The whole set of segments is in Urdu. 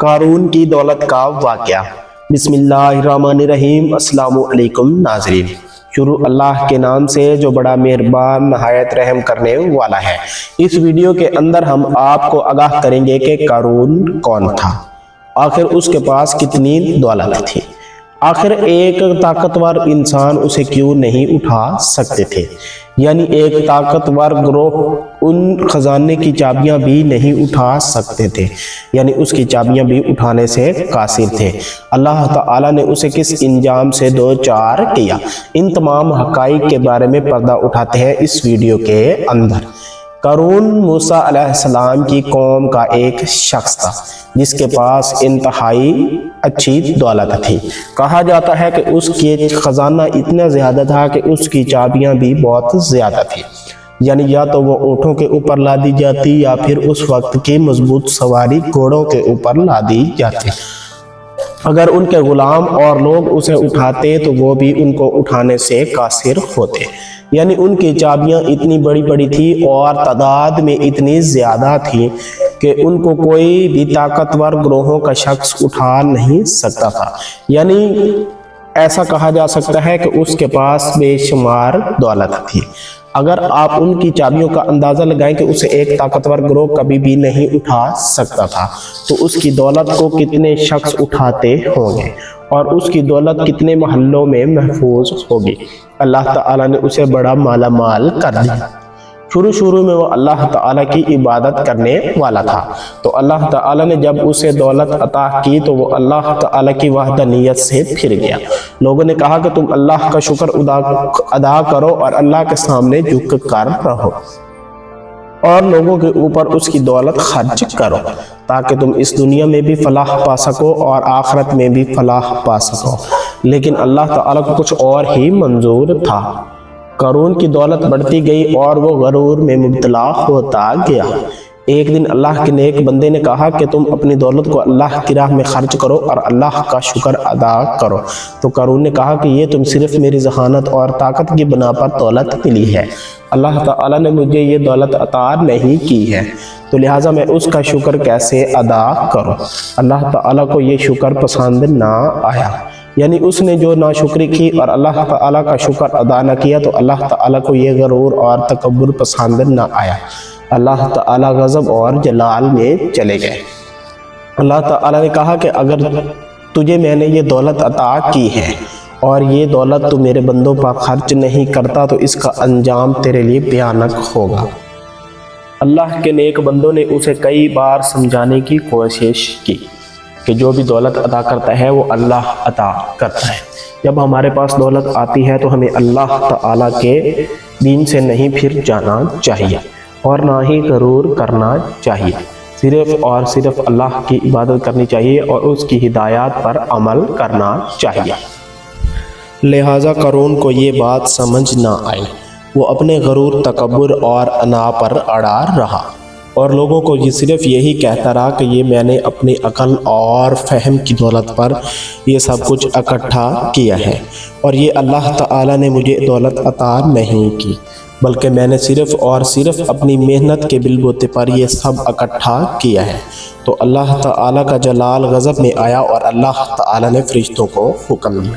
قارون کی دولت کا واقعہ۔ بسم اللہ الرحمن الرحیم۔ السلام علیکم ناظرین۔ شروع اللہ کے نام سے جو بڑا مہربان نہایت رحم کرنے والا ہے۔ اس ویڈیو کے اندر ہم آپ کو آگاہ کریں گے کہ قارون کون تھا، آخر اس کے پاس کتنی دولت تھی، آخر ایک طاقتور انسان اسے کیوں نہیں اٹھا سکتے تھے، یعنی ایک طاقتور گروہ ان خزانے کی چابیاں بھی نہیں اٹھا سکتے تھے، یعنی اس کی چابیاں بھی اٹھانے سے قاصر تھے۔ اللہ تعالیٰ نے اسے کس انجام سے دوچار کیا، ان تمام حقائق کے بارے میں پردہ اٹھاتے ہیں اس ویڈیو کے اندر۔ قارون موسیٰ علیہ السلام کی قوم کا ایک شخص تھا جس کے پاس انتہائی اچھی دولت تھی۔ کہا جاتا ہے کہ اس کے خزانہ اتنا زیادہ تھا کہ اس کی چابیاں بھی بہت زیادہ تھی، یعنی یا تو وہ اونٹوں کے اوپر لادی جاتی یا پھر اس وقت کی مضبوط سواری گھوڑوں کے اوپر لادی جاتی۔ اگر ان کے غلام اور لوگ اسے اٹھاتے تو وہ بھی ان کو اٹھانے سے قاصر ہوتے، یعنی ان کی چابیاں اتنی بڑی بڑی تھی اور تعداد میں اتنی زیادہ تھی کہ ان کو کوئی بھی طاقتور گروہوں کا شخص اٹھا نہیں سکتا تھا، یعنی ایسا کہا جا سکتا ہے کہ اس کے پاس بے شمار دولت تھی۔ اگر آپ ان کی چابیوں کا اندازہ لگائیں کہ اسے ایک طاقتور گروہ کبھی بھی نہیں اٹھا سکتا تھا، تو اس کی دولت کو کتنے شخص اٹھاتے ہوں گے اور اس کی دولت کتنے محلوں میں محفوظ ہوگی۔ اللہ تعالیٰ نے اسے بڑا مالا مال کر دیا۔ شروع میں وہ اللہ تعالیٰ کی عبادت کرنے والا تھا، تو اللہ تعالیٰ نے جب اسے دولت عطا کی تو وہ اللہ تعالیٰ کی وحدانیت سے پھر گیا۔ لوگوں نے کہا کہ تم اللہ کا شکر ادا کرو اور اللہ کے سامنے جھک کر رہو اور لوگوں کے اوپر اس کی دولت خرچ کرو تاکہ تم اس دنیا میں بھی فلاح پا سکو اور آخرت میں بھی فلاح پا سکو۔ لیکن اللہ تعالیٰ کو کچھ اور ہی منظور تھا۔ قارون کی دولت بڑھتی گئی اور وہ غرور میں مبتلا ہوتا گیا۔ ایک دن اللہ کے نیک بندے نے کہا کہ تم اپنی دولت کو اللہ کی راہ میں خرچ کرو اور اللہ کا شکر ادا کرو۔ تو قارون نے کہا کہ یہ تم صرف میری ذہانت اور طاقت کی بنا پر دولت ملی ہے، اللہ تعالیٰ نے مجھے یہ دولت عطا نہیں کی ہے، تو لہٰذا میں اس کا شکر کیسے ادا کروں۔ اللہ تعالیٰ کو یہ شکر پسند نہ آیا، یعنی اس نے جو ناشکری کی اور اللہ تعالیٰ کا شکر ادا نہ کیا تو اللہ تعالیٰ کو یہ غرور اور تکبر پسند نہ آیا۔ اللہ تعالیٰ غضب اور جلال میں چلے گئے۔ اللہ تعالیٰ نے کہا کہ اگر تجھے میں نے یہ دولت عطا کی ہے اور یہ دولت تو میرے بندوں پر خرچ نہیں کرتا تو اس کا انجام تیرے لیے بھیانک ہوگا۔ اللہ کے نیک بندوں نے اسے کئی بار سمجھانے کی کوشش کی کہ جو بھی دولت عطا کرتا ہے وہ اللہ عطا کرتا ہے۔ جب ہمارے پاس دولت آتی ہے تو ہمیں اللہ تعالیٰ کے دین سے نہیں پھر جانا چاہیے اور نہ ہی غرور کرنا چاہیے، صرف اور صرف اللہ کی عبادت کرنی چاہیے اور اس کی ہدایات پر عمل کرنا چاہیے۔ لہٰذا قارون کو یہ بات سمجھ نہ آئی، وہ اپنے غرور، تکبر اور انا پر اڑا رہا اور لوگوں کو یہ صرف یہی کہتا رہا کہ یہ میں نے اپنی عقل اور فہم کی دولت پر یہ سب کچھ اکٹھا کیا ہے اور یہ اللہ تعالیٰ نے مجھے دولت عطا نہیں کی، بلکہ میں نے صرف اور صرف اپنی محنت کے بل بوتے پر یہ سب اکٹھا کیا ہے۔ تو اللہ تعالیٰ کا جلال غضب میں آیا اور اللہ تعالیٰ نے فرشتوں کو حکم دیا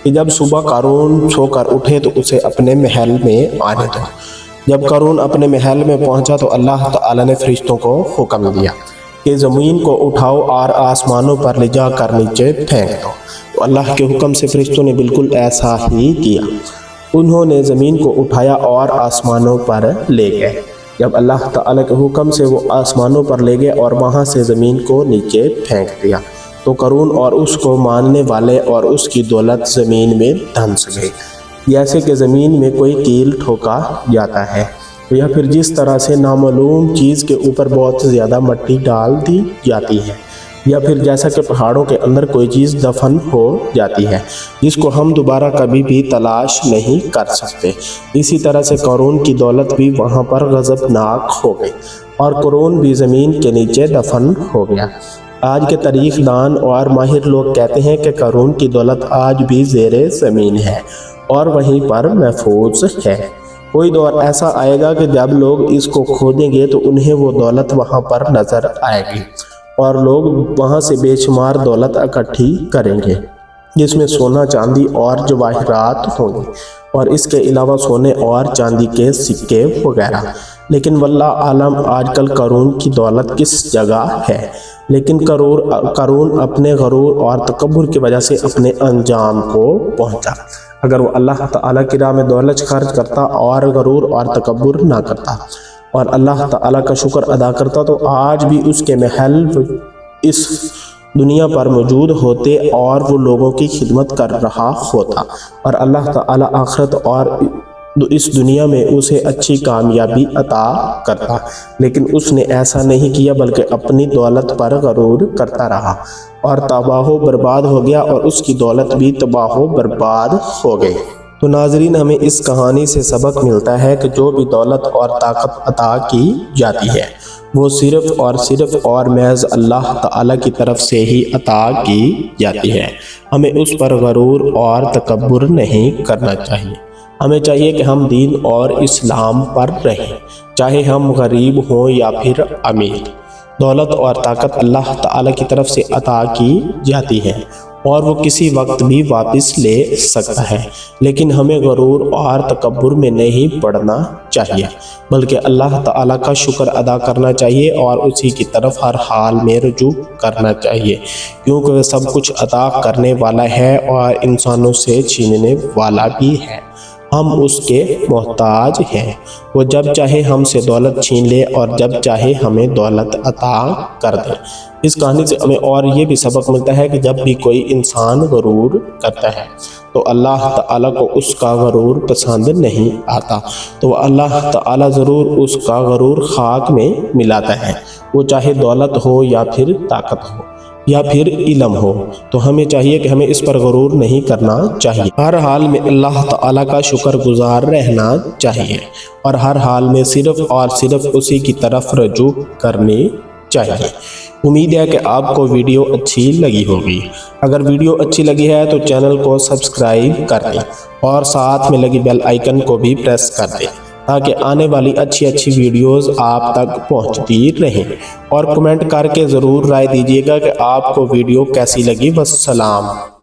کہ جب صبح قارون سو کر اٹھے تو اسے اپنے محل میں آنے دو۔ جب قارون اپنے محل میں پہنچا تو اللہ تعالیٰ نے فرشتوں کو حکم دیا کہ زمین کو اٹھاؤ اور آسمانوں پر لے جا کر نیچے پھینک دو۔ تو اللہ کے حکم سے فرشتوں نے بالکل ایسا ہی کیا، انہوں نے زمین کو اٹھایا اور آسمانوں پر لے گئے۔ جب اللہ تعالیٰ کے حکم سے وہ آسمانوں پر لے گئے اور وہاں سے زمین کو نیچے پھینک دیا تو قارون اور اس کو ماننے والے اور اس کی دولت زمین میں دھنس گئی، جیسے کہ زمین میں کوئی کیل ٹھوکا جاتا ہے یا پھر جس طرح سے نامعلوم چیز کے اوپر بہت زیادہ مٹی ڈال دی جاتی ہے، یا پھر جیسا کہ پہاڑوں کے اندر کوئی چیز دفن ہو جاتی ہے جس کو ہم دوبارہ کبھی بھی تلاش نہیں کر سکتے، اسی طرح سے قارون کی دولت بھی وہاں پر غضبناک ہو گئی اور قارون بھی زمین کے نیچے دفن ہو گیا۔ آج کے تاریخ دان اور ماہر لوگ کہتے ہیں کہ قارون کی دولت آج بھی زیر زمین ہے اور وہیں پر محفوظ ہے۔ کوئی دور ایسا آئے گا کہ جب لوگ اس کو کھودیں گے تو انہیں وہ دولت وہاں پر نظر آئے گی اور لوگ وہاں سے بے شمار دولت اکٹھی کریں گے جس میں سونا چاندی اور جواہرات ہوں گے اور اس کے علاوہ سونے اور چاندی کے سکے وغیرہ۔ لیکن واللہ عالم آج کل قارون کی دولت کس جگہ ہے، لیکن قارون اپنے غرور اور تکبر کی وجہ سے اپنے انجام کو پہنچا۔ اگر وہ اللہ تعالیٰ کی راہ میں دولت خرچ کرتا اور غرور اور تکبر نہ کرتا اور اللہ تعالیٰ کا شکر ادا کرتا تو آج بھی اس کے محل اس دنیا پر موجود ہوتے اور وہ لوگوں کی خدمت کر رہا ہوتا، اور اللہ تعالیٰ آخرت اور اس دنیا میں اسے اچھی کامیابی عطا کرتا۔ لیکن اس نے ایسا نہیں کیا بلکہ اپنی دولت پر غرور کرتا رہا اور تباہ و برباد ہو گیا، اور اس کی دولت بھی تباہ و برباد ہو گئی۔ تو ناظرین، ہمیں اس کہانی سے سبق ملتا ہے کہ جو بھی دولت اور طاقت عطا کی جاتی ہے وہ صرف اور محض اللہ تعالیٰ کی طرف سے ہی عطا کی جاتی ہے۔ ہمیں اس پر غرور اور تکبر نہیں کرنا چاہیے۔ ہمیں چاہیے کہ ہم دین اور اسلام پر رہیں، چاہے ہم غریب ہوں یا پھر امیر۔ دولت اور طاقت اللہ تعالیٰ کی طرف سے عطا کی جاتی ہے اور وہ کسی وقت بھی واپس لے سکتا ہے، لیکن ہمیں غرور اور تکبر میں نہیں پڑنا چاہیے بلکہ اللہ تعالیٰ کا شکر ادا کرنا چاہیے اور اسی کی طرف ہر حال میں رجوع کرنا چاہیے، کیونکہ وہ سب کچھ عطا کرنے والا ہے اور انسانوں سے چھیننے والا بھی ہے۔ ہم اس کے محتاج ہیں، وہ جب چاہے ہم سے دولت چھین لے اور جب چاہے ہمیں دولت عطا کر دے۔ اس کہانی سے ہمیں اور یہ بھی سبق ملتا ہے کہ جب بھی کوئی انسان غرور کرتا ہے تو اللہ تعالیٰ کو اس کا غرور پسند نہیں آتا، تو اللہ تعالیٰ ضرور اس کا غرور خاک میں ملاتا ہے، وہ چاہے دولت ہو یا پھر طاقت ہو یا پھر علم ہو۔ تو ہمیں چاہیے کہ ہمیں اس پر غرور نہیں کرنا چاہیے، ہر حال میں اللہ تعالیٰ کا شکر گزار رہنا چاہیے اور ہر حال میں صرف اسی کی طرف رجوع کرنی چاہیے۔ امید ہے کہ آپ کو ویڈیو اچھی لگی ہوگی۔ اگر ویڈیو اچھی لگی ہے تو چینل کو سبسکرائب کر دیں اور ساتھ میں لگی بیل آئیکن کو بھی پریس کر دیں تاکہ آنے والی اچھی ویڈیوز آپ تک پہنچتی رہیں، اور کمنٹ کر کے ضرور رائے دیجیے گا کہ آپ کو ویڈیو کیسی لگی۔ والسلام۔